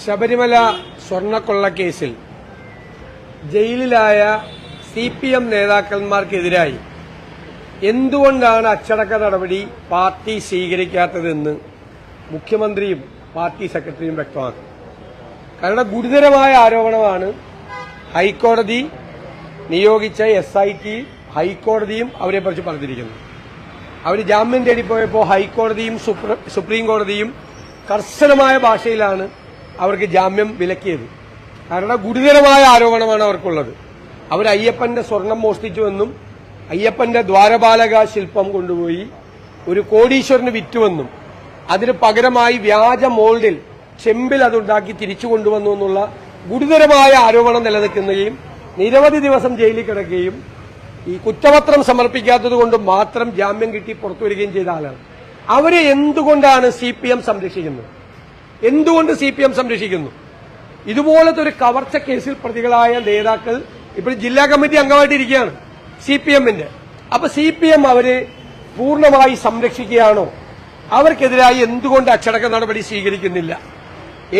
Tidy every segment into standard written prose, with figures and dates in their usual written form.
Sabarimala സ്വർണ്ണക്കൊള്ളക്കേസിൽ ജയിലിലായ CPM നേതാക്കന്മാർക്കെതിരായി എന്തുകൊണ്ടാണ് അച്ചടക്ക നടപടി പാർട്ടി സ്വീകരിക്കാത്തതെന്ന് മുഖ്യമന്ത്രിയും പാർട്ടി സെക്രട്ടറിയും വ്യക്തമാക്കി. കാരണം ഗുരുതരമായ ആരോപണമാണ് ഹൈക്കോടതി നിയോഗിച്ച SIT ഹൈക്കോടതിയും അവരെക്കുറിച്ച് പറഞ്ഞിരിക്കുന്നത്. അവർ ജാമ്യം തേടിപ്പോയപ്പോൾ ഹൈക്കോടതിയും സുപ്രീം കോടതിയും കർശനമായ ഭാഷയിലാണ് അവർക്ക് ജാമ്യം വിലക്കിയത്. കാരണം ഗുരുതരമായ ആരോപണമാണ് അവർക്കുള്ളത്. അവർ അയ്യപ്പന്റെ സ്വർണം മോഷ്ടിച്ചുവെന്നും അയ്യപ്പന്റെ ദ്വാരപാലക ശില്പം കൊണ്ടുപോയി ഒരു കോടീശ്വരന് വിറ്റുവെന്നും അതിന് പകരമായി വ്യാജ മോൾഡിൽ ചെമ്പിൽ അതുണ്ടാക്കി തിരിച്ചു കൊണ്ടുവന്നു എന്നുള്ള ഗുരുതരമായ ആരോപണം നിലനിൽക്കുകയും നിരവധി ദിവസം ജയിലിൽ കിടക്കുകയും ഈ കുറ്റപത്രം സമർപ്പിക്കാത്തതുകൊണ്ട് മാത്രം ജാമ്യം കിട്ടി പുറത്തുവരികയും ചെയ്ത ആളാണ്. അവരെ എന്തുകൊണ്ടാണ് CPM സംരക്ഷിക്കുന്നത്? എന്തുകൊണ്ട് CPM സംരക്ഷിക്കുന്നു? ഇതുപോലത്തെ ഒരു കവർച്ച കേസിൽ പ്രതികളായ നേതാക്കൾ ഇപ്പോൾ ജില്ലാ കമ്മിറ്റി അംഗമായിട്ടിരിക്കുകയാണ് CPMന്റെ. അപ്പൊ CPM അവരെ പൂർണ്ണമായി സംരക്ഷിക്കുകയാണോ? അവർക്കെതിരായി എന്തുകൊണ്ട് അച്ചടക്ക നടപടി സ്വീകരിക്കുന്നില്ല?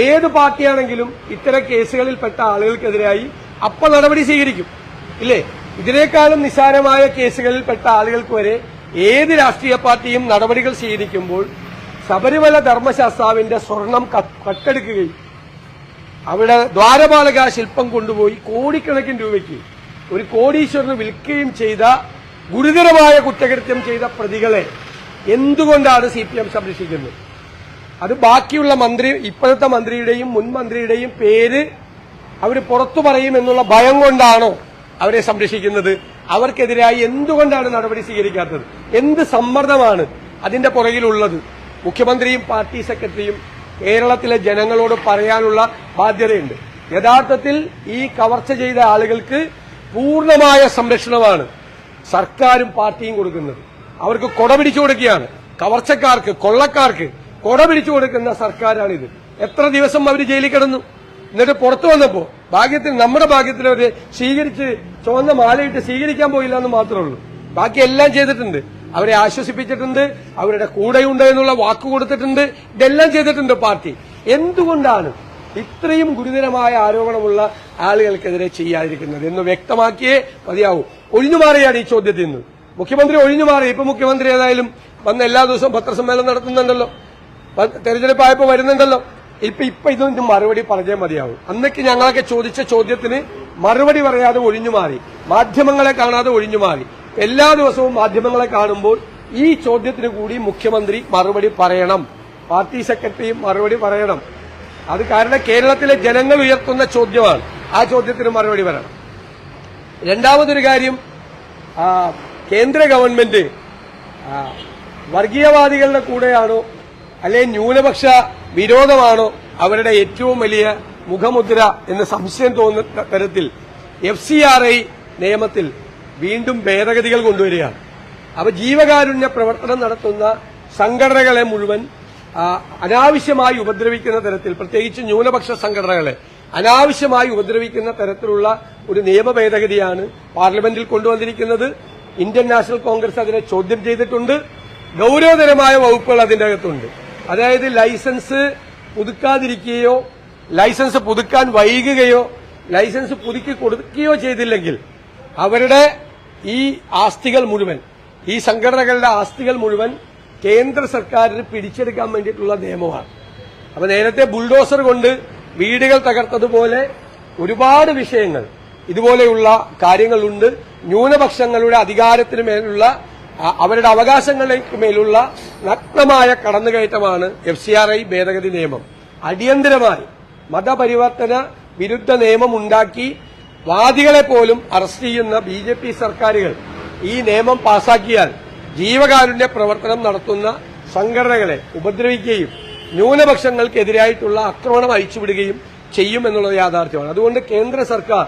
ഏത് പാർട്ടിയാണെങ്കിലും ഇത്തരം കേസുകളിൽപ്പെട്ട ആളുകൾക്കെതിരായി അപ്പോൾ നടപടി സ്വീകരിക്കും, ഇല്ലേ? ഇതിനേക്കാളും നിസ്സാരമായ കേസുകളിൽപ്പെട്ട ആളുകൾക്ക് വരെ ഏത് രാഷ്ട്രീയ പാർട്ടിയും നടപടികൾ സ്വീകരിക്കുമ്പോൾ ശബരിമല ധർമ്മശാസ്താവിന്റെ സ്വർണം കട്ടെടുക്കുകയും അവിടെ ദ്വാരപാലക ശില്പം കൊണ്ടുപോയി കോടിക്കണക്കിന് രൂപയ്ക്ക് ഒരു കോടീശ്വരന് വിൽക്കുകയും ചെയ്ത ഗുരുതരമായ കുറ്റകൃത്യം ചെയ്ത പ്രതികളെ എന്തുകൊണ്ടാണ് CPM സംരക്ഷിക്കുന്നത്? അത് ബാക്കിയുള്ള ഇപ്പോഴത്തെ മന്ത്രിയുടെയും മുൻ മന്ത്രിയുടെയും പേര് അവർ പുറത്തു പറയുമെന്നുള്ള ഭയം കൊണ്ടാണോ അവരെ സംരക്ഷിക്കുന്നത്? അവർക്കെതിരായി എന്തുകൊണ്ടാണ് നടപടി സ്വീകരിക്കാത്തത്? എന്ത് സമ്മർദ്ദമാണ് അതിന്റെ പുറകിലുള്ളത്? മുഖ്യമന്ത്രിയും പാർട്ടി സെക്രട്ടറിയും കേരളത്തിലെ ജനങ്ങളോട് പറയാനുള്ള ബാധ്യതയുണ്ട്. യഥാർത്ഥത്തിൽ ഈ കവർച്ച ചെയ്ത ആളുകൾക്ക് പൂർണ്ണമായ സംരക്ഷണമാണ് സർക്കാരും പാർട്ടിയും കൊടുക്കുന്നത്. അവർക്ക് കൊട പിടിച്ചു കൊടുക്കുകയാണ്. കവർച്ചക്കാർക്ക്, കൊള്ളക്കാർക്ക് കൊട പിടിച്ചു കൊടുക്കുന്ന സർക്കാരാണിത്. എത്ര ദിവസം അവർ ജയിലിൽ കിടന്നു. എന്നിട്ട് പുറത്തു വന്നപ്പോ നമ്മുടെ ഭാഗ്യത്തിൽ അവര് സ്വീകരിച്ച് ചുവന്ന മാലയിട്ട് സ്വീകരിക്കാൻ പോയില്ല എന്ന് മാത്രമേ ഉള്ളൂ. ബാക്കി എല്ലാം ചെയ്തിട്ടുണ്ട്. അവരെ ആശ്വസിപ്പിച്ചിട്ടുണ്ട്, അവരുടെ കൂടെയുണ്ട് എന്നുള്ള വാക്ക് കൊടുത്തിട്ടുണ്ട്. ഇതെല്ലാം ചെയ്തിട്ടുണ്ട് പാർട്ടി. എന്തുകൊണ്ടാണ് ഇത്രയും ഗുരുതരമായ ആരോപണമുള്ള ആളുകൾക്കെതിരെ ചെയ്യാതിരിക്കുന്നത് എന്ന് വ്യക്തമാക്കിയേ മതിയാവൂ. ഒഴിഞ്ഞുമാറിയാണ് ഈ ചോദ്യത്തിൽ നിന്ന് മുഖ്യമന്ത്രി ഒഴിഞ്ഞുമാറി. ഇപ്പൊ മുഖ്യമന്ത്രി ഏതായാലും വന്ന എല്ലാ ദിവസവും പത്രസമ്മേളനം നടത്തുന്നുണ്ടല്ലോ, തെരഞ്ഞെടുപ്പായപ്പോ വരുന്നുണ്ടല്ലോ. ഇപ്പൊ ഇതിന് മറുപടി പറഞ്ഞേ മതിയാവും. അന്നൊക്കെ ഞങ്ങളൊക്കെ ചോദിച്ച ചോദ്യത്തിന് മറുപടി പറയാതെ ഒഴിഞ്ഞുമാറി, മാധ്യമങ്ങളെ കാണാതെ ഒഴിഞ്ഞുമാറി. എല്ലാ ദിവസവും മാധ്യമങ്ങളെ കാണുമ്പോൾ ഈ ചോദ്യത്തിന് കൂടി മുഖ്യമന്ത്രി മറുപടി പറയണം, പാർട്ടി സെക്രട്ടറിയും മറുപടി പറയണം. അത് കാരണം കേരളത്തിലെ ജനങ്ങൾ ഉയർത്തുന്ന ചോദ്യമാണ്. ആ ചോദ്യത്തിന് മറുപടി പറയണം. രണ്ടാമതൊരു കാര്യം, കേന്ദ്ര ഗവൺമെന്റ് വർഗീയവാദികളുടെ കൂടെയാണോ അല്ലെങ്കിൽ ന്യൂനപക്ഷ വിരോധമാണോ അവരുടെ ഏറ്റവും വലിയ മുഖമുദ്ര എന്ന് സംശയം തോന്നുന്ന തരത്തിൽ FCRI നിയമത്തിൽ വീണ്ടും ഭേദഗതികൾ കൊണ്ടുവരികയാണ്. അപ്പൊ ജീവകാരുണ്യ പ്രവർത്തനം നടത്തുന്ന സംഘടനകളെ മുഴുവൻ അനാവശ്യമായി ഉപദ്രവിക്കുന്ന തരത്തിൽ, പ്രത്യേകിച്ച് ന്യൂനപക്ഷ സംഘടനകളെ അനാവശ്യമായി ഉപദ്രവിക്കുന്ന തരത്തിലുള്ള ഒരു നിയമ ഭേദഗതിയാണ് പാർലമെന്റിൽ കൊണ്ടുവന്നിരിക്കുന്നത്. ഇന്ത്യൻ നാഷണൽ കോൺഗ്രസ് അതിനെ ചോദ്യം ചെയ്തിട്ടുണ്ട്. ഗൌരവതരമായ വകുപ്പുകൾ അതിന്റെ അകത്തുണ്ട്. അതായത് ലൈസൻസ് പുതുക്കാതിരിക്കുകയോ ലൈസൻസ് പുതുക്കാൻ വൈകുകയോ ലൈസൻസ് പുതുക്കി കൊടുക്കുകയോ ചെയ്തില്ലെങ്കിൽ അവരുടെ ഈ ആസ്തികൾ മുഴുവൻ, ഈ സംഘടനകളുടെ ആസ്തികൾ മുഴുവൻ കേന്ദ്ര സർക്കാരിന് പിടിച്ചെടുക്കാൻ വേണ്ടിയിട്ടുള്ള നിയമമാണ്. അപ്പൊ നേരത്തെ ബുൾഡോസർ കൊണ്ട് വീടുകൾ തകർത്തതുപോലെ ഒരുപാട് വിഷയങ്ങൾ ഇതുപോലെയുള്ള കാര്യങ്ങളുണ്ട്. ന്യൂനപക്ഷങ്ങളുടെ അധികാരത്തിന് മേലുള്ള, അവരുടെ അവകാശങ്ങൾക്ക് മേലുള്ള നഗ്നമായ കടന്നുകയറ്റമാണ് FCRI ഭേദഗതി നിയമം. അടിയന്തരമായി മതപരിവർത്തന വിരുദ്ധ നിയമം ഉണ്ടാക്കി വാദികളെ പോലും അറസ്റ്റ് ചെയ്യുന്ന BJP സർക്കാരുകൾ ഈ നിയമം പാസാക്കിയാൽ ജീവകാരുണ്യ പ്രവർത്തനം നടത്തുന്ന സംഘടനകളെ ഉപദ്രവിക്കുകയും ന്യൂനപക്ഷങ്ങൾക്കെതിരായിട്ടുള്ള ആക്രമണം അഴിച്ചുവിടുകയും ചെയ്യുമെന്നുള്ളത് യാഥാർത്ഥ്യമാണ്. അതുകൊണ്ട് കേന്ദ്ര സർക്കാർ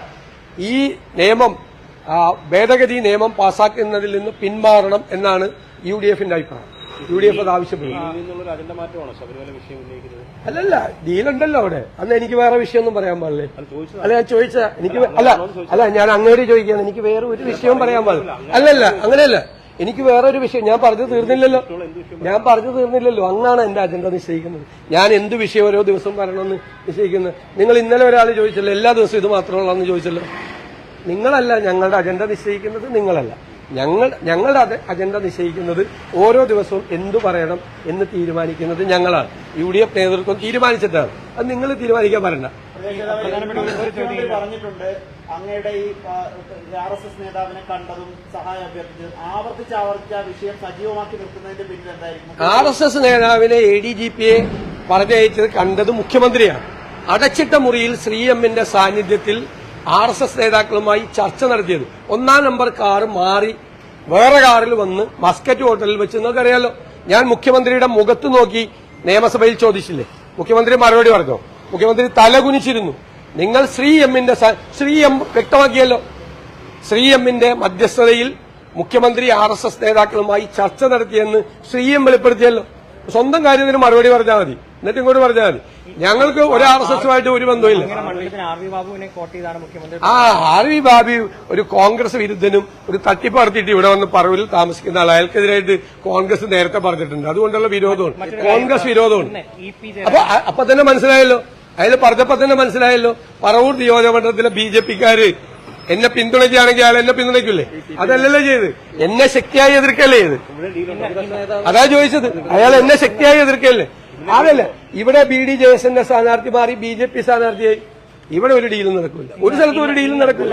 ഈ നിയമം, ഭേദഗതി നിയമം പാസാക്കുന്നതിൽ നിന്ന് പിന്മാറണം എന്നാണ് UDFന്റെ അഭിപ്രായം. UDF അത് ആവശ്യപ്പെടുന്നു. അല്ലല്ല, ഡീലുണ്ടല്ലോ അവിടെ. അന്ന് എനിക്ക് വേറെ വിഷയമൊന്നും പറയാൻ പാടില്ലേ? അല്ല, ഞാൻ ചോദിച്ച എനിക്ക് അല്ല ഞാൻ അങ്ങോട്ട് ചോദിക്കുകയാണ്. എനിക്ക് വേറെ ഒരു വിഷയവും പറയാൻ പാടില്ല. അല്ലല്ല, അങ്ങനെയല്ല. എനിക്ക് വേറൊരു വിഷയം ഞാൻ പറഞ്ഞു തീർന്നില്ലല്ലോ അങ്ങാണ് എന്റെ അജണ്ട നിശ്ചയിക്കുന്നത്. ഞാൻ എന്ത് വിഷയം ഓരോ ദിവസം പറയണമെന്ന് നിശ്ചയിക്കുന്നത്. നിങ്ങൾ ഇന്നലെ ഒരാൾ ചോദിച്ചല്ലോ എല്ലാ ദിവസവും ഇത് മാത്രമുള്ളതെന്ന് ചോദിച്ചല്ലോ. നിങ്ങളല്ല ഞങ്ങളുടെ അജണ്ട നിശ്ചയിക്കുന്നത്, നിങ്ങളല്ല ഞങ്ങളുടെ അജണ്ട നിശ്ചയിക്കുന്നത്. ഓരോ ദിവസവും എന്തു പറയണം എന്ന് തീരുമാനിക്കുന്നത് ഞങ്ങളാണ്. UDF നേതൃത്വം തീരുമാനിച്ചിട്ടാണ്. അത് നിങ്ങൾ തീരുമാനിക്കാൻ പറയണ്ട. പറഞ്ഞിട്ടുണ്ട് അങ്ങയുടെ ഈ RSS നേതാവിനെ കണ്ടതും സഹായം അഭ്യർത്ഥിച്ചതും ആവർത്തിച്ച വിഷയം സജീവമാക്കി നിർത്തുന്നതിന്റെ പിന്നിൽ എന്തായിരിക്കും? RSS നേതാവിനെ ADGPയെ പറഞ്ഞയച്ചത് കണ്ടത് മുഖ്യമന്ത്രിയാണ്. അടച്ചിട്ട മുറിയിൽ ശ്രീ എമ്മിന്റെ സാന്നിധ്യത്തിൽ RSS നേതാക്കളുമായി ചർച്ച നടത്തിയത്. 1-ാം നമ്പർ കാർ മാറി വേറെ കാറിൽ വന്ന് മസ്കറ്റ് ഹോട്ടലിൽ വെച്ച് നിങ്ങൾക്കറിയാലോ. ഞാൻ മുഖ്യമന്ത്രിയുടെ മുഖത്ത് നോക്കി നിയമസഭയിൽ ചോദിച്ചില്ലേ, മുഖ്യമന്ത്രി മറുപടി പറഞ്ഞു. മുഖ്യമന്ത്രി തലകുനിച്ചിരുന്നു. നിങ്ങൾ ശ്രീ എം വ്യക്തമാക്കിയല്ലോ. ശ്രീ എമ്മിന്റെ മധ്യസ്ഥതയിൽ മുഖ്യമന്ത്രി RSS നേതാക്കളുമായി ചർച്ച നടത്തിയെന്ന് ശ്രീ എം വെളിപ്പെടുത്തിയല്ലോ. സ്വന്തം കാര്യത്തിന് മറുപടി പറഞ്ഞാൽ മതി, എന്നിട്ട് ഇങ്ങോട്ട് പറഞ്ഞാൽ മതി. ഞങ്ങൾക്ക് ഒരു RSSുമായിട്ട് ഒരു ബന്ധമില്ല. RV ബാബു ഒരു കോൺഗ്രസ് വിരുദ്ധനും ഒരു തട്ടിപ്പ് നടത്തിയിട്ട് ഇവിടെ വന്ന് പറവിൽ താമസിക്കുന്ന ആൾ. അയാൾക്കെതിരായിട്ട് കോൺഗ്രസ് നേരത്തെ പറഞ്ഞിട്ടുണ്ട്. അതുകൊണ്ടുള്ള വിരോധമാണ്, കോൺഗ്രസ് വിരോധമാണ്. അപ്പൊ തന്നെ മനസ്സിലായല്ലോ, അയാൾ പറഞ്ഞപ്പോ തന്നെ മനസ്സിലായല്ലോ. പറവൂർ നിയോജകമണ്ഡലത്തിലെ BJPക്കാര് എന്നെ പിന്തുണയ്ക്കുകയാണെങ്കിൽ അയാൾ എന്നെ പിന്തുണയ്ക്കില്ലേ? അതല്ലല്ലോ ചെയ്ത്, എന്നെ ശക്തിയായി എതിർക്കല്ലേ ചെയ്ത്. അതാ ചോദിച്ചത്, അയാൾ എന്നെ ശക്തിയായി എതിർക്കല്ലേ? അതല്ല, ഇവിടെ BD ജയസന്റെ സ്ഥാനാർത്ഥി മാറി BJP സ്ഥാനാർത്ഥിയായി. ഇവിടെ ഒരു ഡീലും നടക്കൂല, ഒരു സ്ഥലത്തും ഒരു ഡീലും നടക്കൂല,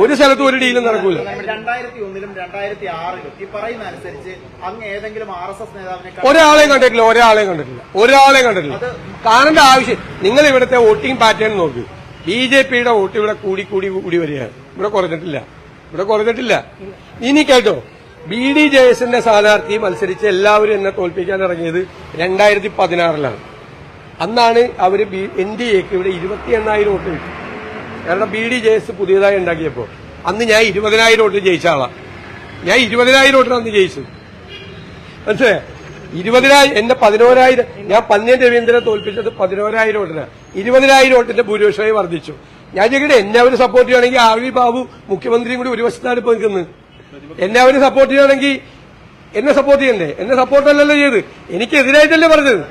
ഒരു സ്ഥലത്തും ഒരു ഡീലും നടക്കൂല. 2001-ലും 2006-ലും ഈ പറയുന്ന അനുസരിച്ച് അങ്ങ് ഏതെങ്കിലും RSS നേതാവിനെ ഒരാളെയും കണ്ടിട്ടില്ല. കാണേണ്ട ആവശ്യം, നിങ്ങൾ ഇവിടുത്തെ വോട്ടിംഗ് പാറ്റേൺ നോക്ക്. BJPയുടെ വോട്ട് ഇവിടെ കൂടി വരികയാണ്. ഇവിടെ കുറഞ്ഞിട്ടില്ല. ഇനി കേട്ടോ, BD ജയസന്റെ സ്ഥാനാർത്ഥി മത്സരിച്ച് എല്ലാവരും എന്നെ തോൽപ്പിക്കാൻ ഇറങ്ങിയത് 2016-ലാണ്. അന്നാണ് അവര് NDAക്ക് ഇവിടെ 28,000 വോട്ട് കിട്ടി. കാരണം BD ജയസ് പുതിയതായി ഉണ്ടാക്കിയപ്പോ അന്ന് ഞാൻ 20,000 വോട്ട് ജയിച്ച ആളാ. ഞാൻ 20,000 വോട്ടിന് അന്ന് ജയിച്ചു. മനസ്സിലായോ? 20,000 എന്റെ 11,000. ഞാൻ പന്ന്യൻ രവീന്ദ്രനെ തോൽപ്പിച്ചത് 11,000 വോട്ടിനാണ്. 20,000 വോട്ടിന്റെ ഭൂരിപക്ഷമായി വർദ്ധിച്ചു. ഞാൻ ചോദിക്കട്ടെ, എന്നെ അവർ സപ്പോർട്ട് ചെയ്യുകയാണെങ്കിൽ RV ബാബു മുഖ്യമന്ത്രിയും കൂടി ഒരു വശത്താണ് ഇപ്പൊ നിൽക്കുന്നത്. എന്നെ അവർ സപ്പോർട്ട് ചെയ്യുകയാണെങ്കിൽ എന്നെ സപ്പോർട്ട് ചെയ്യണ്ടേ? എന്നെ സപ്പോർട്ടല്ലല്ലോ ചെയ്ത്, എനിക്കെതിരായിട്ടല്ലേ പറഞ്ഞത്.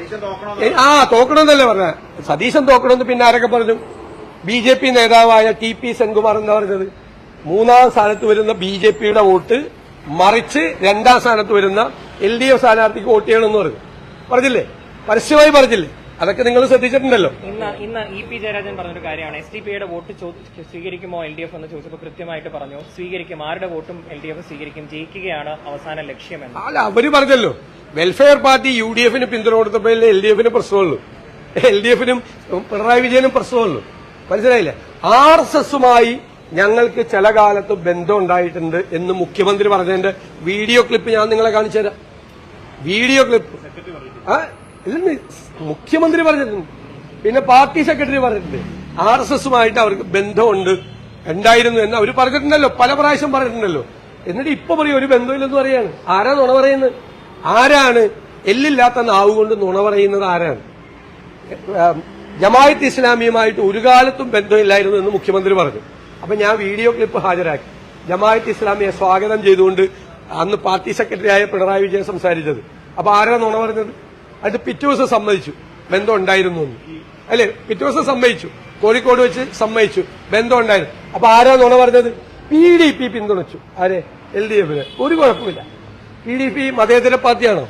തോക്കണമെന്നല്ലേ പറഞ്ഞ. സതീശൻ തോക്കണമെന്ന് പിന്നെ ആരൊക്കെ പറഞ്ഞു? BJP നേതാവായ TP സെൻകുമാർ എന്താ പറഞ്ഞത്? 3-ാം സ്ഥാനത്ത് വരുന്ന BJPയുടെ വോട്ട് മറിച്ച് 2-ാം സ്ഥാനത്ത് വരുന്ന LDF സ്ഥാനാർത്ഥിക്ക് വോട്ട് ചെയ്യണമെന്ന് പറഞ്ഞില്ലേ? പരസ്യമായി പറഞ്ഞില്ലേ? അതൊക്കെ നിങ്ങൾ ശ്രദ്ധിച്ചിട്ടുണ്ടല്ലോ. ഇന്ന് EP ജയരാജൻ പറഞ്ഞൊരു കാര്യമാണ്, SDPയുടെ വോട്ട് സ്വീകരിക്കുമോ LDF എന്ന് ചോദിച്ചപ്പോൾ കൃത്യമായിട്ട് പറഞ്ഞു സ്വീകരിക്കും. ആരുടെ വോട്ടും LDF സ്വീകരിക്കും, ജയിക്കുകയാണ് അവസാന ലക്ഷ്യമെന്ന്. അല്ല, അവര് പറഞ്ഞല്ലോ വെൽഫെയർ പാർട്ടി UDFന് പിന്തുണ കൊടുത്തപ്പോൾ LDFന് പ്രശ്നമുള്ളൂ, LDFനും പിണറായി വിജയനും പ്രശ്നമുള്ളൂ. മനസ്സിലായില്ലേ? RSSുമായി ഞങ്ങൾക്ക് ചില കാലത്ത് ബന്ധം ഉണ്ടായിട്ടുണ്ട് എന്ന് മുഖ്യമന്ത്രി പറഞ്ഞതിന്റെ വീഡിയോ ക്ലിപ്പ് ഞാൻ നിങ്ങളെ കാണിച്ചു തരാം. വീഡിയോ ക്ലിപ്പ് ഇല്ലെന്ന് മുഖ്യമന്ത്രി പറഞ്ഞിട്ടുണ്ട്, പിന്നെ പാർട്ടി സെക്രട്ടറി പറഞ്ഞിട്ടുണ്ട്. RSSുമായിട്ട് അവർക്ക് ബന്ധമുണ്ട്, ഉണ്ടായിരുന്നു എന്ന് അവർ പറഞ്ഞിട്ടുണ്ടല്ലോ, പല പ്രാവശ്യം പറഞ്ഞിട്ടുണ്ടല്ലോ. എന്നിട്ട് ഇപ്പൊ പറയും ഒരു ബന്ധമില്ലെന്ന് പറയാണ്. ആരാ നുണ പറയുന്നത്? ആരാണ് എല്ലില്ലാത്ത നാവ് കൊണ്ട് നുണ പറയുന്നത്? ആരാണ്? ജമാഅത്ത് ഇസ്ലാമിയുമായിട്ട് ഒരു കാലത്തും ബന്ധമില്ലായിരുന്നു എന്ന് മുഖ്യമന്ത്രി പറഞ്ഞു. അപ്പൊ ഞാൻ വീഡിയോ ക്ലിപ്പ് ഹാജരാക്കി. ജമാഅത്ത് ഇസ്ലാമിയെ സ്വാഗതം ചെയ്തുകൊണ്ട് അന്ന് പാർട്ടി സെക്രട്ടറിയായ പിണറായി വിജയൻ സംസാരിച്ചത്. അപ്പൊ ആരാ നുണ പറഞ്ഞത്? അത് പിറ്റേ ദിവസം സമ്മതിച്ചു ബന്ധം ഉണ്ടായിരുന്നു എന്ന്, അല്ലെ? പിറ്റേ ദിവസം സമ്മതിച്ചു, കോഴിക്കോട് വെച്ച് സമ്മതിച്ചു ബന്ധം ഉണ്ടായിരുന്നു. അപ്പൊ ആരാ നുണ പറഞ്ഞത്? PDP പിന്തുണച്ചു. ആരെ? LDFന്. ഒരു കുഴപ്പമില്ല. PDP മതേതര പാർട്ടിയാണോ?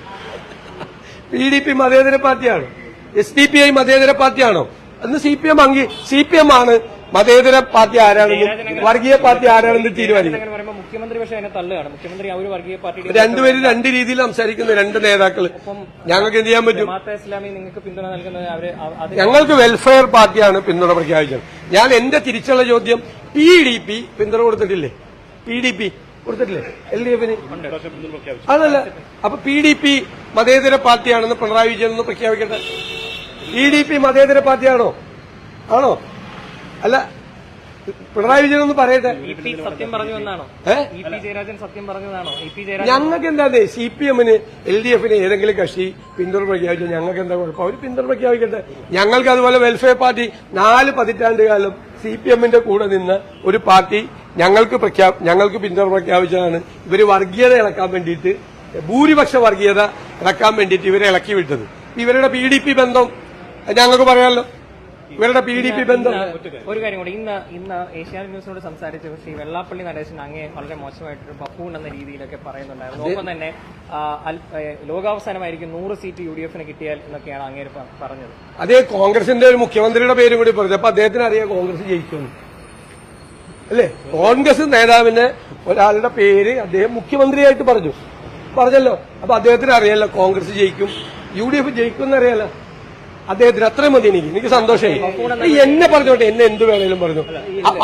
PDP മതേതര പാർട്ടിയാണോ? SDPI മതേതര പാർട്ടിയാണോ? അന്ന് CPM ആണ് മതേതര പാർട്ടി ആരാണെന്നും വർഗീയ പാർട്ടി ആരാണെന്ന് തീരുമാനിക്കും. രണ്ടുപേരും രണ്ട് രീതിയിൽ സംസാരിക്കുന്ന രണ്ട് നേതാക്കൾ. ഞങ്ങൾക്ക് എന്ത് ചെയ്യാൻ പറ്റും? ഞങ്ങൾക്ക് വെൽഫെയർ പാർട്ടിയാണ് പിന്തുണ പ്രഖ്യാപിച്ചത്. ഞാൻ എന്റെ തിരിച്ചുള്ള ചോദ്യം, PDP പിന്തുണ കൊടുത്തിട്ടില്ലേ? PDP കൊടുത്തിട്ടില്ലേ LDFന്? അതല്ല, അപ്പൊ PDP മതേതര പാർട്ടിയാണെന്ന് പിണറായി വിജയൻ ഒന്ന് പ്രഖ്യാപിക്കട്ടെ. PDP മതേതര പാർട്ടിയാണോ? ആണോ? അല്ല, പിണറായി വിജയൻ ഒന്ന് പറയട്ടെ. സത്യം പറഞ്ഞു എന്നാണോ? സത്യം പറഞ്ഞതാണോ? ഞങ്ങൾക്ക് എന്താ CPMന് LDFന് ഏതെങ്കിലും കക്ഷി പിന്തുണ പ്രഖ്യാപിച്ചു ഞങ്ങൾക്ക് എന്താ കുഴപ്പം? അവർ പിന്തുണ പ്രഖ്യാപിക്കട്ടെ. ഞങ്ങൾക്ക് അതുപോലെ വെൽഫെയർ പാർട്ടി 4 പതിറ്റാണ്ട് കാലം CPMന്റെ കൂടെ നിന്ന ഒരു പാർട്ടി ഞങ്ങൾക്ക് പിന്തുണ പ്രഖ്യാപിച്ചതാണ്. ഇവര് വർഗീയത ഇളക്കാൻ വേണ്ടിയിട്ട്, ഭൂരിപക്ഷ വർഗീയത ഇളക്കാൻ വേണ്ടിയിട്ട് ഇവരെ ഇളക്കി വിട്ടത്. ഇവരുടെ PDP ബന്ധം ഞങ്ങൾക്ക് പറയാമല്ലോ. ഇവരുടെ PDP ബന്ധം. ഒരു കാര്യം കൂടി, ഇന്ന് ഏഷ്യാനെറ്റ് ന്യൂസിനോട് സംസാരിച്ച ശ്രീ വെള്ളാപ്പള്ളി നടേശൻ അങ്ങേ വളരെ മോശമായിട്ട് ബഫൂൺ എന്ന രീതിയിലൊക്കെ പറയുന്നുണ്ടായിരുന്നു. ഒപ്പം തന്നെ ലോകാവസാനമായിരിക്കും 100 സീറ്റ് UDF കിട്ടിയാൽ എന്നൊക്കെയാണ് അങ്ങേര് പറഞ്ഞത്. അതേ കോൺഗ്രസിന്റെ ഒരു മുഖ്യമന്ത്രിയുടെ പേര് കൂടി പറഞ്ഞു. അപ്പൊ അദ്ദേഹത്തിന് അറിയാം കോൺഗ്രസ് ജയിക്കുമെന്ന് അല്ലേ? കോൺഗ്രസ് നേതാവിന് ഒരാളുടെ പേര് അദ്ദേഹം മുഖ്യമന്ത്രിയായിട്ട് പറഞ്ഞല്ലോ. അപ്പൊ അദ്ദേഹത്തിന് അറിയാലോ കോൺഗ്രസ് ജയിക്കും, UDF ജയിക്കും എന്നറിയാലോ അദ്ദേഹത്തിന്. അത്രയും മതി എനിക്ക് സന്തോഷമായി. എന്നെ പറഞ്ഞോട്ടെ, എന്നെ എന്ത് വേണേലും പറഞ്ഞു.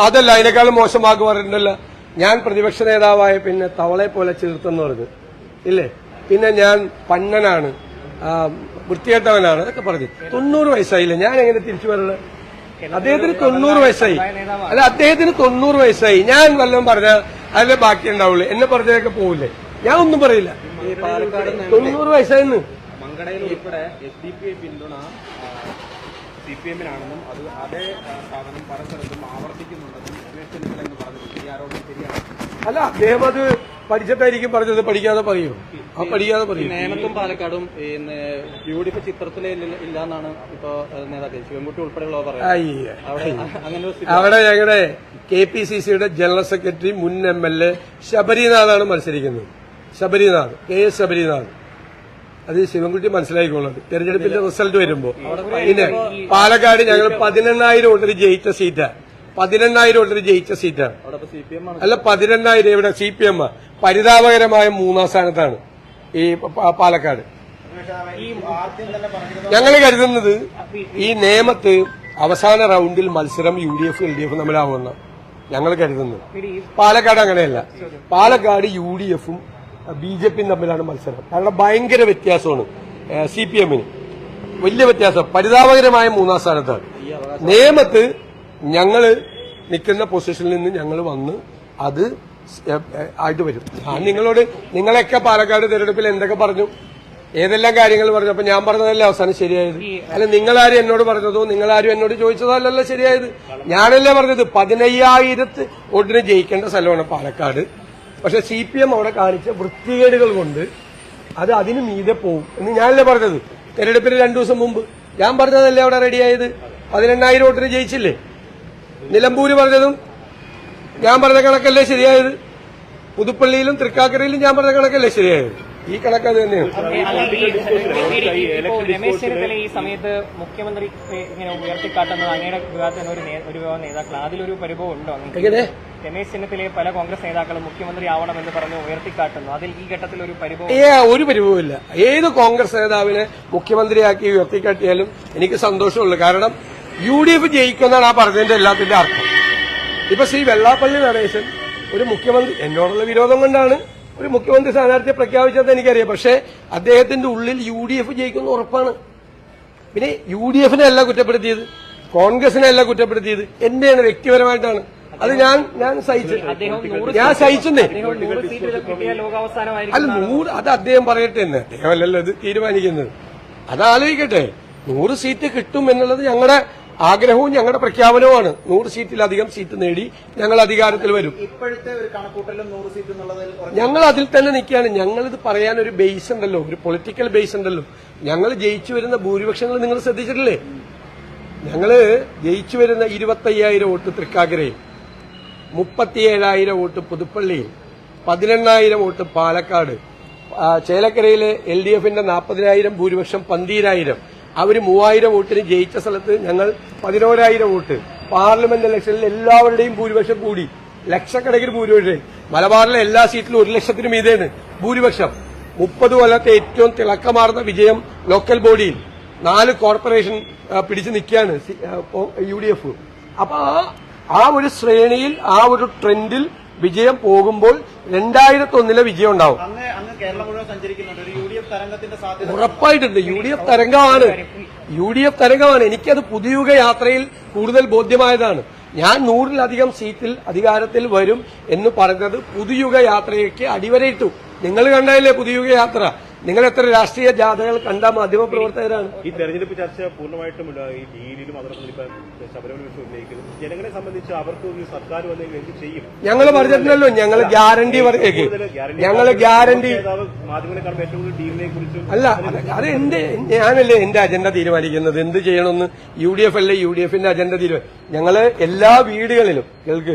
അതല്ല, അതിനേക്കാളും മോശമാക്കി പറഞ്ഞിട്ടുണ്ടല്ലോ. ഞാൻ പ്രതിപക്ഷ നേതാവായ പിന്നെ തവളെ പോലെ ചേർത്തെന്ന് പറഞ്ഞു ഇല്ലേ? പിന്നെ ഞാൻ പന്നനാണ്, വൃത്തികെട്ടവനാണ്, അതൊക്കെ പറഞ്ഞു. 90 വയസ്സായില്ലേ, ഞാൻ എങ്ങനെ തിരിച്ചു വരണത്? അദ്ദേഹത്തിന് 90 വയസ്സായി. അല്ല, അദ്ദേഹത്തിന് 90 വയസ്സായി. ഞാൻ വല്ലതും പറഞ്ഞാൽ അതിലെ ബാക്കി ഉണ്ടാവുള്ളൂ. എന്നെ പറഞ്ഞതൊക്കെ പോവില്ലേ? ഞാൻ ഒന്നും പറയില്ല. 90 വയസ്സായിന്ന്. മങ്കടയിൽ ഉൾപ്പെടെ SDP പിന്തുണ CPM-നാണെന്നും അത് അതേ സാധനം പല സ്ഥലത്തും ആവർത്തിക്കുന്നുണ്ടെന്നും രമേശ് ചെന്നിത്തല എന്ന് പറഞ്ഞിട്ടുണ്ട്. ഈ ആരോപണം ശരിയാണ്? അല്ല, അദ്ദേഹം അത് പഠിച്ചിട്ടായിരിക്കും പറഞ്ഞത്. പഠിക്കാതെ പറയൂ, പഠിക്കാതെ പറയൂ. നേമത്തും പാലക്കാടും UDF ചിത്രത്തിലേ ഇല്ലാന്നാണ് ഇപ്പൊ നേതാക്കൾ ശിവൻകുട്ടി ഉൾപ്പെടെയുള്ളവർ പറയുന്നത്. അവിടെ ഞങ്ങളുടെ KPCCയുടെ ജനറൽ സെക്രട്ടറി മുൻ MLA ശബരിനാഥാണ് മത്സരിക്കുന്നത്. KS ശബരിനാഥ്. അത് ശിവൻകുട്ടി മനസ്സിലാക്കിക്കൊള്ളത് തെരഞ്ഞെടുപ്പിന്റെ റിസൾട്ട് വരുമ്പോ. പിന്നെ പാലക്കാട് ഞങ്ങൾ 18,000 വോട്ടിന് ജയിച്ച സീറ്റാണ്. 18,000 വോട്ടിന് ജയിച്ച സീറ്റാണ്. അല്ല, 18,000 ഇവിടെ CPM. പരിതാപകരമായ 3ാം സ്ഥാനത്താണ് ഈ പാലക്കാട്. ഞങ്ങൾ കരുതുന്നത് ഈ നേമത്ത് അവസാന റൌണ്ടിൽ മത്സരം UDF LDF തമ്മിലാവുമെന്ന് ഞങ്ങൾ കരുതുന്നത്. പാലക്കാട് അങ്ങനെയല്ല. പാലക്കാട് UDF-ഉം BJP-യും തമ്മിലാണ് മത്സരം. കാരണം ഭയങ്കര വ്യത്യാസമാണ്. CPM-ന് വലിയ വ്യത്യാസം. പരിതാപകരമായ 3ാം സ്ഥാനത്താണ്. നേമത്ത് ഞങ്ങള് നിൽക്കുന്ന പൊസിഷനിൽ നിന്ന് ഞങ്ങൾ വന്ന് അത് ആയിട്ട് വരും. നിങ്ങളൊക്കെ പാലക്കാട് തെരഞ്ഞെടുപ്പിൽ എന്തൊക്കെ പറഞ്ഞു, ഏതെല്ലാം കാര്യങ്ങൾ പറഞ്ഞു. അപ്പൊ ഞാൻ പറഞ്ഞതല്ലേ അവസാനം ശരിയായത്? അല്ല, നിങ്ങളാരും എന്നോട് പറഞ്ഞതോ നിങ്ങളാരും എന്നോട് ചോദിച്ചതോ അല്ലല്ലോ ശരിയായത്. ഞാനല്ലേ പറഞ്ഞത് 15,000 വോട്ടിന് ജയിക്കേണ്ട സ്ഥലമാണ് പാലക്കാട്. പക്ഷെ CPM അവിടെ കാണിച്ച വൃത്തികേടുകൾ കൊണ്ട് അത് അതിന് മീതെ പോവും എന്ന് ഞാനല്ലേ പറഞ്ഞത് തെരഞ്ഞെടുപ്പിന് 2 ദിവസം മുമ്പ്. ഞാൻ പറഞ്ഞതല്ലേ അവിടെ റെഡിയായത്? 18,000 വോട്ടിന് ജയിച്ചില്ലേ? നിലമ്പൂര് പറഞ്ഞതും ഞാൻ പറഞ്ഞ കണക്കല്ലേ ശരിയായത്? പുതുപ്പള്ളിയിലും തൃക്കാക്കരയിലും ഞാൻ പറഞ്ഞ കണക്കല്ലേ ശരിയായത്? ഈ കണക്ക് അത് തന്നെയാണ്. രമേശ് ചെന്നിത്തല ഈ സമയത്ത് മുഖ്യമന്ത്രി ഇങ്ങനെ ഉയർത്തിക്കാട്ടുന്നത് അങ്ങയുടെ വിഭാഗത്തിന് ഒരു വിഭാഗം നേതാക്കൾ അതിലൊരു പരിഭവം ഉണ്ടോ? രമേശ് ചെന്നിത്തലയെ പല കോൺഗ്രസ് നേതാക്കളും മുഖ്യമന്ത്രി ആവണമെന്ന് പറഞ്ഞ് ഉയർത്തിക്കാട്ടുന്നു. അതിൽ ഈ ഘട്ടത്തിൽ ഒരു പരിഭവം? ഒരു പരിഭവമില്ല. ഏത് കോൺഗ്രസ് നേതാവിനെ മുഖ്യമന്ത്രിയാക്കി ഉയർത്തിക്കാട്ടിയാലും എനിക്ക് സന്തോഷമുള്ളൂ. കാരണം UDF ജയിക്കുന്നതാണ് ആ പറഞ്ഞതിന്റെ എല്ലാത്തിന്റെ അർത്ഥം. ഇപ്പൊ ശ്രീ വെള്ളാപ്പള്ളി നടേശൻ ഒരു മുഖ്യമന്ത്രി, എന്നോടുള്ള വിരോധം കൊണ്ടാണ് ഒരു മുഖ്യമന്ത്രി സ്ഥാനാർത്ഥിയെ പ്രഖ്യാപിച്ചത് എനിക്കറിയാം. പക്ഷേ അദ്ദേഹത്തിന്റെ ഉള്ളിൽ UDF ജയിക്കുന്ന ഉറപ്പാണ്. പിന്നെ UDF-നെ അല്ല കുറ്റപ്പെടുത്തിയത്, കോൺഗ്രസിനെ അല്ല കുറ്റപ്പെടുത്തിയത്, എന്റെയാണ് വ്യക്തിപരമായിട്ടാണ്. അത് ഞാൻ സഹിച്ചു. ഞാൻ സഹിച്ചെന്നേ. അല്ല, 100 അത് അദ്ദേഹം പറയട്ടെ എന്ന്. അദ്ദേഹമല്ലല്ലോ ഇത് തീരുമാനിക്കുന്നത്. അതാലോചിക്കട്ടെ. 100 സീറ്റ് കിട്ടും എന്നുള്ളത് ഞങ്ങളുടെ ആഗ്രഹവും ഞങ്ങളുടെ പ്രഖ്യാപനവുമാണ്. 100 സീറ്റിലധികം സീറ്റ് നേടി ഞങ്ങൾ അധികാരത്തിൽ വരും. ഇപ്പോഴത്തെ ഒരു കണക്കൂട്ടലും 100 സീറ്റ് എന്നുള്ളതിൽ ഞങ്ങൾ അതിൽ തന്നെ നിൽക്കുകയാണ്. ഞങ്ങളിത് പറയാൻ ഒരു ബേസ് ഉണ്ടല്ലോ, ഒരു പൊളിറ്റിക്കൽ ബേസ് ഉണ്ടല്ലോ. ഞങ്ങൾ ജയിച്ചു വരുന്ന ഭൂരിപക്ഷങ്ങൾ നിങ്ങൾ ശ്രദ്ധിച്ചിട്ടില്ലേ? ഞങ്ങള് ജയിച്ചു വരുന്ന 25,000 വോട്ട് തൃക്കാക്കരയിൽ, 37,000 വോട്ട് പുതുപ്പള്ളിയിൽ, 18,000 വോട്ട് പാലക്കാട്, ചേലക്കരയിലെ LDF-ന്റെ 40,000 ഭൂരിപക്ഷം 12,000. അവര് 3,000 വോട്ടിന് ജയിച്ച സ്ഥലത്ത് ഞങ്ങൾ 11,000 വോട്ട്. പാർലമെന്റ് ഇലക്ഷനിൽ എല്ലാവരുടെയും ഭൂരിപക്ഷം കൂടി, ലക്ഷക്കണക്കിന് ഭൂരിപക്ഷം. മലബാറിലെ എല്ലാ സീറ്റിലും 1,00,000-ന് മീതെയാണ് ഭൂരിപക്ഷം. 30 കൊല്ലത്തെ ഏറ്റവും തിളക്കമാർന്ന വിജയം ലോക്കൽ ബോഡിയിൽ 4 കോർപ്പറേഷൻ പിടിച്ചു നിൽക്കുകയാണ് UDF. അപ്പൊ ആ ഒരു ശ്രേണിയിൽ, ആ ഒരു ട്രെൻഡിൽ വിജയം പോകുമ്പോൾ 2001-ലെ വിജയം ഉണ്ടാവും. അങ്ങ് കേരളം മുഴുവൻ സഞ്ചരിക്കുന്നുണ്ട്. ഒരു UDF തരംഗത്തിന്റെ സാധ്യത ഉറപ്പായിട്ടുണ്ട്. UDF തരംഗമാണ്. എനിക്കത് പുതിയുഗ യാത്രയിൽ കൂടുതൽ ബോധ്യമായതാണ്. ഞാൻ 100-ലധികം സീറ്റിൽ അധികാരത്തിൽ വരും എന്ന് പറഞ്ഞത് പുതിയുഗ യാത്രയ്ക്ക് അടിവരയിട്ടു. നിങ്ങൾ കണ്ടതല്ലേ പുതിയുഗ യാത്ര? നിങ്ങൾ എത്ര രാഷ്ട്രീയ ജാഥകൾ കണ്ട മാധ്യമപ്രവർത്തകരാണ്? ഈ തെരഞ്ഞെടുപ്പ് ചർച്ച പൂർണ്ണമായിട്ടും ഈ ഡീലിലും അതോടൊപ്പം ഇപ്പൊ ശബരിമല വിഷയം ഉന്നയിക്കുന്നു. ജനങ്ങളെ സംബന്ധിച്ച് അവർക്ക് ഈ സർക്കാർ വന്നെങ്കിൽ എന്ത് ചെയ്യും? ഞങ്ങൾ പറഞ്ഞിട്ടുണ്ടല്ലോ, ഞങ്ങൾ ഗ്യാരണ്ടി പറയേക്ക്, ഞങ്ങൾ ഗ്യാരണ്ടി മാധ്യമങ്ങളെ കാണുമ്പോൾ ഏറ്റവും കൂടുതൽ ഡീലിനെ കുറിച്ചും അല്ല, അത് ഞാനല്ലേ എന്റെ അജണ്ട തീരുമാനിക്കുന്നത്. എന്ത് ചെയ്യണമെന്ന് UDF അല്ലേ UDFന്റെ അജണ്ട തീരുമാനം. ഞങ്ങള് എല്ലാ വീടുകളിലും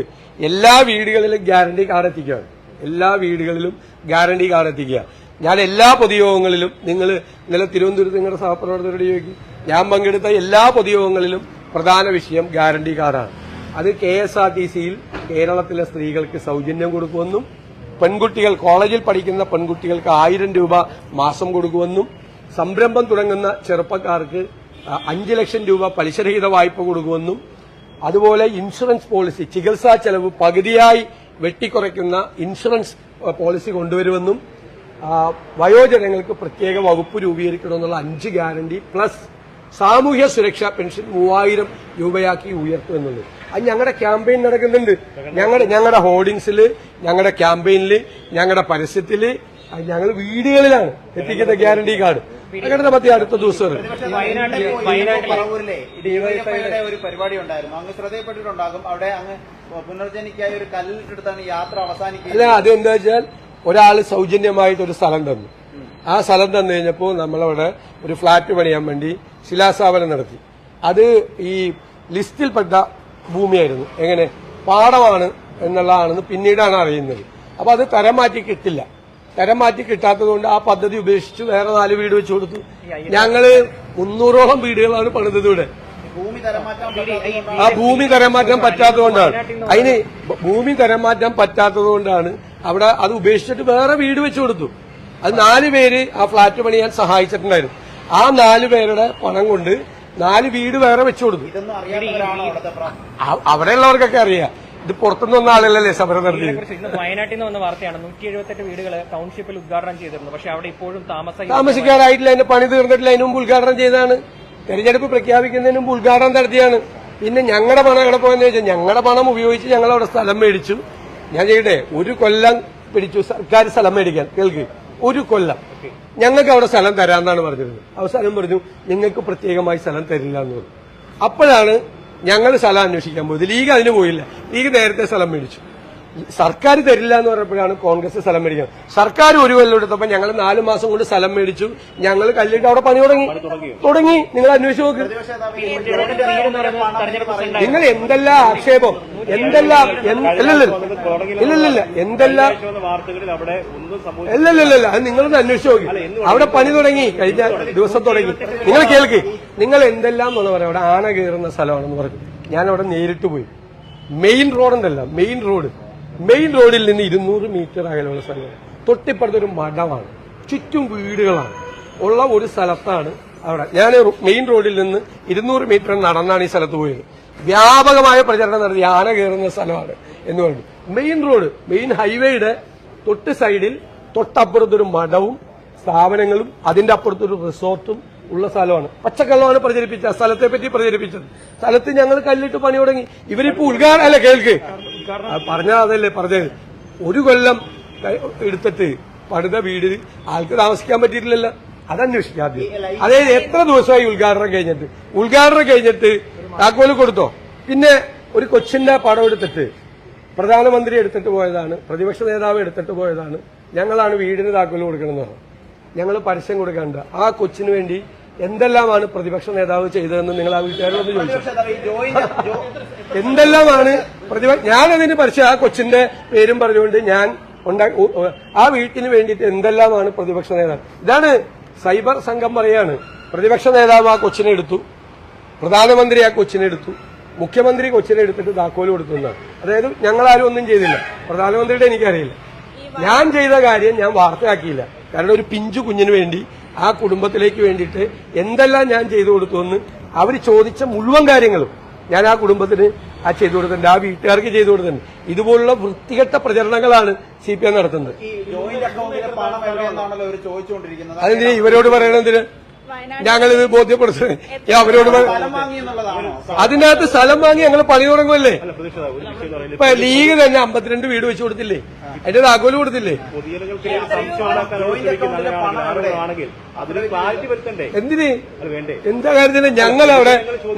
എല്ലാ വീടുകളിലും ഗ്യാരണ്ടി കാർഡ് എത്തിക്കുകയാണ്. എല്ലാ വീടുകളിലും ഗ്യാരണ്ടി കാർഡ് എത്തിക്കുക. ഞാൻ എല്ലാ പൊതുയോഗങ്ങളിലും, നിങ്ങൾ ഇന്നലെ തിരുവനന്തപുരത്ത് നിങ്ങളുടെ സഹപ്രവർത്തകരോട് ചോദിക്കും, ഞാൻ പങ്കെടുത്ത എല്ലാ പൊതുയോഗങ്ങളിലും പ്രധാന വിഷയം ഗ്യാരണ്ടി കാർഡാണ്. അത് KSRTCയിൽ കേരളത്തിലെ സ്ത്രീകൾക്ക് സൗജന്യം കൊടുക്കുമെന്നും പെൺകുട്ടികൾ കോളേജിൽ പഠിക്കുന്ന പെൺകുട്ടികൾക്ക് 1000 രൂപ മാസം കൊടുക്കുമെന്നും സംരംഭം തുടങ്ങുന്ന ചെറുപ്പക്കാർക്ക് 5 ലക്ഷം രൂപ പലിശരഹിത വായ്പ കൊടുക്കുമെന്നും അതുപോലെ ഇൻഷുറൻസ് പോളിസി ചികിത്സാ ചെലവ് പകുതിയായി വെട്ടിക്കുറയ്ക്കുന്ന ഇൻഷുറൻസ് പോളിസി കൊണ്ടുവരുമെന്നും വയോജനങ്ങൾക്ക് പ്രത്യേക വകുപ്പ് രൂപീകരിക്കണമെന്നുള്ള 5 ഗ്യാരണ്ടി പ്ലസ് സാമൂഹ്യ സുരക്ഷാ പെൻഷൻ 3000 രൂപയാക്കി ഉയർത്തുമെന്നുള്ളത്. അത് ഞങ്ങളുടെ ക്യാമ്പയിൻ നടക്കുന്നുണ്ട്. ഞങ്ങളുടെ ഹോർഡിങ്സിൽ, ഞങ്ങളുടെ ക്യാമ്പയിനിൽ, ഞങ്ങളുടെ പരസ്യത്തിൽ, ഞങ്ങൾ വീടുകളിലാണ് എത്തിക്കുന്ന ഗ്യാരണ്ടി കാർഡ്. അങ്ങനെ പറ്റി അടുത്ത ദിവസം പറവൂരിലെ ഡിവൈഎഫ്ഐയുടെ ഒരു പരിപാടി ഉണ്ടായിരുന്നു. അങ്ങ് ശ്രദ്ധയപ്പെട്ടിട്ടുണ്ടാകും. അവിടെ അങ്ങ് പുനർജനിക്കായി ഒരു കല്ലിട്ടെടുത്താണ് യാത്ര അവസാനിക്കുക. അല്ല, അതെന്താ വെച്ചാൽ ഒരാള് സൗജന്യമായിട്ട് ഒരു സ്ഥലം തന്നു. ആ സ്ഥലം തന്നു കഴിഞ്ഞപ്പോൾ നമ്മളവിടെ ഒരു ഫ്ളാറ്റ് പണിയാൻ വേണ്ടി ശിലാസ്ഥാപനം നടത്തി. അത് ഈ ലിസ്റ്റിൽപ്പെട്ട ഭൂമിയായിരുന്നു. എങ്ങനെ പാടമാണ് എന്നുള്ളതാണെന്ന് പിന്നീടാണ് അറിയുന്നത്. അപ്പൊ അത് തരം മാറ്റി കിട്ടില്ല. തരം മാറ്റി കിട്ടാത്തതുകൊണ്ട് ആ പദ്ധതി ഉപേക്ഷിച്ച് വേറെ 4 വീട് വെച്ചു കൊടുത്തു. ഞങ്ങള് 300ഓളം വീടുകളാണ് പണിതത് ഇവിടെ. ആ ഭൂമി തരം മാറ്റാൻ പറ്റാത്തതുകൊണ്ടാണ് ഭൂമി തരം മാറ്റാൻ പറ്റാത്തതുകൊണ്ടാണ് അവിടെ അത് ഉപേക്ഷിച്ചിട്ട് വേറെ വീട് വെച്ചു കൊടുത്തു. അത് 4 പേര് ആ ഫ്ളാറ്റ് പണിയാൻ സഹായിച്ചിട്ടുണ്ടായിരുന്നു. ആ 4 പേരുടെ പണം കൊണ്ട് 4 വീട് വേറെ വെച്ചു കൊടുത്തു. അവിടെയുള്ളവർക്കൊക്കെ അറിയാം. ഇത് പുറത്തുനിന്ന് വന്ന ആളല്ലേ സമരം നടത്തിയത്. ഇന്ന് വയനാട്ടിൽ നിന്ന് വന്ന വാർത്തയാണ് 178 വീടുകൾ ടൗൺഷിപ്പിൽ ഉദ്ഘാടനം ചെയ്തിരുന്നു. പക്ഷെ അവിടെ ഇപ്പോഴും താമസിക്കാറായിട്ടില്ല. അതിന്റെ പണി തീർന്നിട്ടില്ല. അതിന് മുമ്പ് ഉദ്ഘാടനം ചെയ്തതാണ്. തെരഞ്ഞെടുപ്പ് പ്രഖ്യാപിക്കുന്നതിന് മുമ്പ് ഉദ്ഘാടനം നടത്തിയാണ്. പിന്നെ ഞങ്ങളുടെ പണം എവിടെ പോയെന്ന് വെച്ചാൽ ഞങ്ങളുടെ പണം ഉപയോഗിച്ച് ഞങ്ങൾ അവിടെ സ്ഥലം മേടിച്ചു. ഞാൻ ചെയ്യട്ടെ, 1 കൊല്ലം പിടിച്ചു സർക്കാർ സ്ഥലം മേടിക്കാൻ. കേൾക്ക്, 1 കൊല്ലം ഞങ്ങൾക്ക് അവിടെ സ്ഥലം തരാമെന്നാണ് പറഞ്ഞിരുന്നത്. അവസാനം പറഞ്ഞു നിങ്ങൾക്ക് പ്രത്യേകമായി സ്ഥലം തരില്ല എന്ന് പറഞ്ഞു. അപ്പോഴാണ് ഞങ്ങൾ സ്ഥലം അന്വേഷിക്കാൻ പോയത്. ലീഗ് അതിന് പോയില്ല. ലീഗ് നേരത്തെ സ്ഥലം മേടിച്ചു. സർക്കാർ തരില്ല എന്ന് പറഞ്ഞപ്പോഴാണ് കോൺഗ്രസ് സ്ഥലം മേടിക്കുന്നത്. സർക്കാർ 1 കൊല്ലം എടുത്തപ്പോൾ ഞങ്ങൾ 4 മാസം കൊണ്ട് സ്ഥലം മേടിച്ചു. ഞങ്ങൾ കല്ലിട്ട് അവിടെ പണി തുടങ്ങി. നിങ്ങൾ അന്വേഷിച്ച് നോക്ക്. നിങ്ങൾ എന്തെല്ലാം ആക്ഷേപം, എന്തെല്ലാം ഇല്ലില്ല എന്തെല്ലാം ഇല്ലല്ല അത് നിങ്ങളൊന്ന് അന്വേഷിച്ച് നോക്കി. അവിടെ പണി തുടങ്ങി, കഴിഞ്ഞ ദിവസം തുടങ്ങി. നിങ്ങൾ കേൾക്ക്, നിങ്ങൾ എന്തെല്ലാം എന്ന് പറയാം. അവിടെ ആന കയറുന്ന സ്ഥലമാണെന്ന് പറഞ്ഞു. ഞാൻ അവിടെ നേരിട്ട് പോയി. മെയിൻ റോഡുണ്ടല്ല, മെയിൻ റോഡിൽ നിന്ന് 200 മീറ്റർ അകലെയുള്ള സ്ഥലമാണ്. തൊട്ടിപ്പുറത്തൊരു മഠമാണ്, ചുറ്റും വീടുകളാണ് ഉള്ള ഒരു സ്ഥലത്താണ് അവിടെ. ഞാൻ മെയിൻ റോഡിൽ നിന്ന് 200 മീറ്റർ നടന്നാണ് ഈ സ്ഥലത്ത് പോയത്. വ്യാപകമായ പ്രചരണം നടത്തി ആന കയറുന്ന സ്ഥലമാണ് എന്ന് പറഞ്ഞു. മെയിൻ ഹൈവേയുടെ തൊട്ട് സൈഡിൽ തൊട്ടപ്പുറത്തൊരു മഠവും സ്ഥാപനങ്ങളും അതിന്റെ അപ്പുറത്തൊരു റിസോർട്ടും ഉള്ള സ്ഥലമാണ്. പച്ചക്കള്ളമാണ് പ്രചരിപ്പിച്ചത്, സ്ഥലത്തെ പറ്റി പ്രചരിപ്പിച്ചത്. സ്ഥലത്ത് ഞങ്ങൾ കല്ലിട്ട് പണി തുടങ്ങി. ഇവരിപ്പോ ഉദ്ഘാടനം അല്ല, കേൾക്ക്, പറഞ്ഞ അതല്ലേ പറഞ്ഞത്. 1 കൊല്ലം എടുത്തിട്ട് പണിത വീട് ആൾക്ക് താമസിക്കാൻ പറ്റിയിട്ടില്ലല്ലോ. അതന്വേഷിക്കാതെ അതായത് എത്ര ദിവസമായി ഉദ്ഘാടനം കഴിഞ്ഞിട്ട് താക്കോല് കൊടുത്തോ? പിന്നെ ഒരു കൊച്ചിന്റെ പടം എടുത്തിട്ട് പ്രധാനമന്ത്രി എടുത്തിട്ട് പോയതാണ്, പ്രതിപക്ഷ നേതാവ് എടുത്തിട്ട് പോയതാണ്. ഞങ്ങളാണ് വീടിന് താക്കോല് കൊടുക്കണമെന്ന് പറഞ്ഞു. ഞങ്ങൾ പരസ്യം കൊടുക്കണ്ട. ആ കൊച്ചിന് വേണ്ടി എന്തെല്ലാമാണ് പ്രതിപക്ഷ നേതാവ് ചെയ്തതെന്ന് നിങ്ങൾ ആ വീട്ടുകാരോട് ചോദിച്ചു. എന്തെല്ലാമാണ് ഞാനതിന് പരസ്യം ആ കൊച്ചിന്റെ പേരും പറഞ്ഞുകൊണ്ട് ഞാൻ ആ വീട്ടിന് വേണ്ടിയിട്ട് എന്തെല്ലാമാണ് പ്രതിപക്ഷ നേതാവ്. ഇതാണ് സൈബർ സംഘം പറയാണ്. പ്രതിപക്ഷ നേതാവ് ആ കൊച്ചിനെ എടുത്തു, പ്രധാനമന്ത്രി ആ കൊച്ചിനെ എടുത്തു, മുഖ്യമന്ത്രി കൊച്ചിനെ എടുത്തിട്ട് താക്കോല് കൊടുത്തു എന്നാണ്. അതായത് ഞങ്ങളാരും ഒന്നും ചെയ്തില്ല. പ്രധാനമന്ത്രിയുടെ എനിക്കറിയില്ല. ഞാൻ ചെയ്ത കാര്യം ഞാൻ വാർത്തയാക്കിയില്ല. കാരണം ഒരു പിഞ്ചു കുഞ്ഞിന് വേണ്ടി ആ കുടുംബത്തിലേക്ക് വേണ്ടിയിട്ട് എന്തെല്ലാം ഞാൻ ചെയ്തു കൊടുത്തു എന്ന് അവർ ചോദിച്ച മുഴുവൻ കാര്യങ്ങളും ഞാൻ ആ കുടുംബത്തിന് ചെയ്തു കൊടുത്തിട്ടുണ്ട്, ആ വീട്ടുകാർക്ക് ചെയ്തു കൊടുത്തിട്ടുണ്ട്. ഇതുപോലുള്ള വൃത്തികെട്ട പ്രചരണങ്ങളാണ് CPM നടത്തുന്നത്. ഈ ജോയിന്റ് അക്കൗണ്ടിലെ പണം എവിടെയെന്നാണല്ലോ ഇവർ ചോദിച്ചുകൊണ്ടിരിക്കുന്നത്. അതെന്തിനാ ഇവരോട് പറയണെന്തിന്? ഞങ്ങളിത് ബോധ്യപ്പെടുത്തുന്നത് അവരോട് സ്ഥലം വാങ്ങി എന്നുള്ളതാണോ? അതിനകത്ത് സ്ഥലം വാങ്ങി ഞങ്ങൾ പണി തുടങ്ങുമല്ലേ. അല്ല പ്രതീക്ഷ ഒരു വിഷയം എന്ന് പറയുന്നത് ഇപ്പൊ ലീഗ് തന്നെ 52 വീട് വെച്ച് കൊടുത്തില്ലേ, അതിന്റെ താക്കോല് കൊടുത്തില്ലേ. പൊതുജനങ്ങൾക്ക് സംശയം ഉണ്ടാക്കാനുള്ള ശ്രമിക്കുന്ന ആളുകളാണെങ്കിൽ അതിലൊരു ക്ലാരിറ്റി വരുത്തണ്ടേ? എന്തിന് അത് വേണ്ടേ? എന്താ കാര്യത്തിന്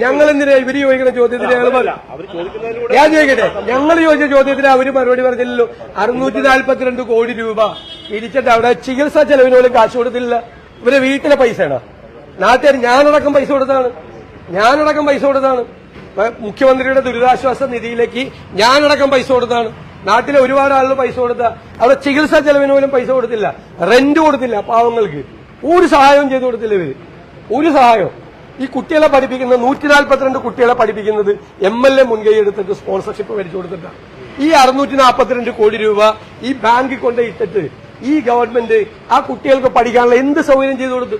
ഞങ്ങൾ എന്തിനാ ഇവര് ചോദിക്കുന്ന ചോദ്യത്തിന് ഞങ്ങൾ അവർ ചോദിക്കുന്നതിലൂടെ ഞാൻ ചോദിക്കട്ടെ, ഞങ്ങൾ ചോദിച്ച ചോദ്യത്തിന് അവര് മറുപടി പറഞ്ഞില്ലല്ലോ. 642 കോടി രൂപ പിരിച്ചിട്ട് അവിടെ ചികിത്സാ ചെലവിന് പോലും കാശ് കൊടുത്തില്ല. ഇവരെ വീട്ടിലെ പൈസയാണ് നാട്ടുകാർ. ഞാനടക്കം പൈസ കൊടുത്താണ്. മുഖ്യമന്ത്രിയുടെ ദുരിതാശ്വാസ നിധിയിലേക്ക് ഞാനടക്കം പൈസ കൊടുത്താണ്. നാട്ടിലെ ഒരുപാട് ആളുകൾ പൈസ കൊടുത്ത അവിടെ ചികിത്സാ ചെലവിന് പോലും പൈസ കൊടുത്തില്ല, റെന്റ് കൊടുത്തില്ല, പാവങ്ങൾക്ക് ഒരു സഹായവും ചെയ്തു കൊടുത്തില്ല ഇവര്. ഒരു സഹായം. ഈ കുട്ടികളെ പഠിപ്പിക്കുന്ന 142 കുട്ടികളെ പഠിപ്പിക്കുന്നത് MLA മുൻകൈ എടുത്തിട്ട് സ്പോൺസർഷിപ്പ് മേടിച്ചു കൊടുത്തിട്ടാണ്. ഈ 642 കോടി രൂപ ഈ ബാങ്കിൽ കൊണ്ട് ഇട്ടിട്ട് ഈ ഗവൺമെന്റ് ആ കുട്ടികൾക്ക് പഠിക്കാനുള്ള എന്ത് സൗകര്യം ചെയ്തു കൊടുത്തു?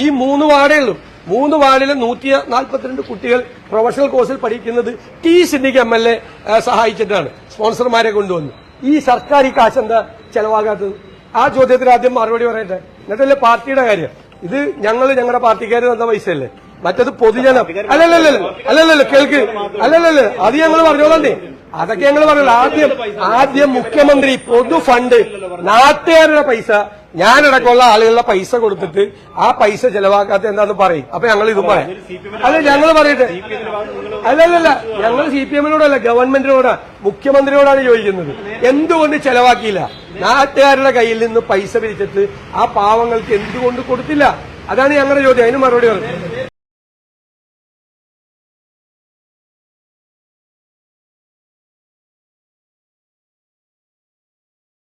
ഈ 3 വാർഡേ ഉള്ളൂ. 3 വാർഡിലെ 142 കുട്ടികൾ പ്രൊഫഷണൽ കോഴ്സിൽ പഠിക്കുന്നത് ടി സിദ്ദിഖ് MLA സഹായിച്ചിട്ടാണ്, സ്പോൺസർമാരെ കൊണ്ടുവന്നു. ഈ സർക്കാർ ഈ കാശ് എന്താ ചെലവാകാത്തത്? ആ ചോദ്യത്തിന് ആദ്യം മറുപടി പറയട്ടെ, എന്നിട്ടല്ലേ പാർട്ടിയുടെ കാര്യം. ഇത് ഞങ്ങളുടെ പാർട്ടിക്കാർ തന്ന പൈസയല്ലേ, മറ്റത് പൊതുജനം. അല്ലല്ലോ കേൾക്ക്, അല്ലല്ലോ അത് ഞങ്ങൾ പറഞ്ഞോളന്നേ, അതൊക്കെ ഞങ്ങൾ പറഞ്ഞല്ലോ. ആദ്യം മുഖ്യമന്ത്രി പൊതു ഫണ്ട് നാട്ടുകാരുടെ പൈസ ഞാനടക്കമുള്ള ആളുകളുടെ പൈസ കൊടുത്തിട്ട് ആ പൈസ ചെലവാക്കാത്ത എന്താന്ന് പറയും. അപ്പൊ ഞങ്ങൾ ഇതും പറയാം. അല്ല ഞങ്ങൾ പറയട്ടെ, അല്ലല്ല ഞങ്ങൾ CPM-നോടല്ല ഗവൺമെന്റിനോടാ, മുഖ്യമന്ത്രിയോടാണ് ചോദിക്കുന്നത്. എന്തുകൊണ്ട് ചെലവാക്കിയില്ല? നാട്ടുകാരുടെ കയ്യിൽ നിന്ന് പൈസ പിരിച്ചിട്ട് ആ പാവങ്ങൾക്ക് എന്തുകൊണ്ട് കൊടുത്തില്ല? അതാണ് ഞങ്ങളുടെ ചോദ്യം. അതിന് മറുപടി പറഞ്ഞു.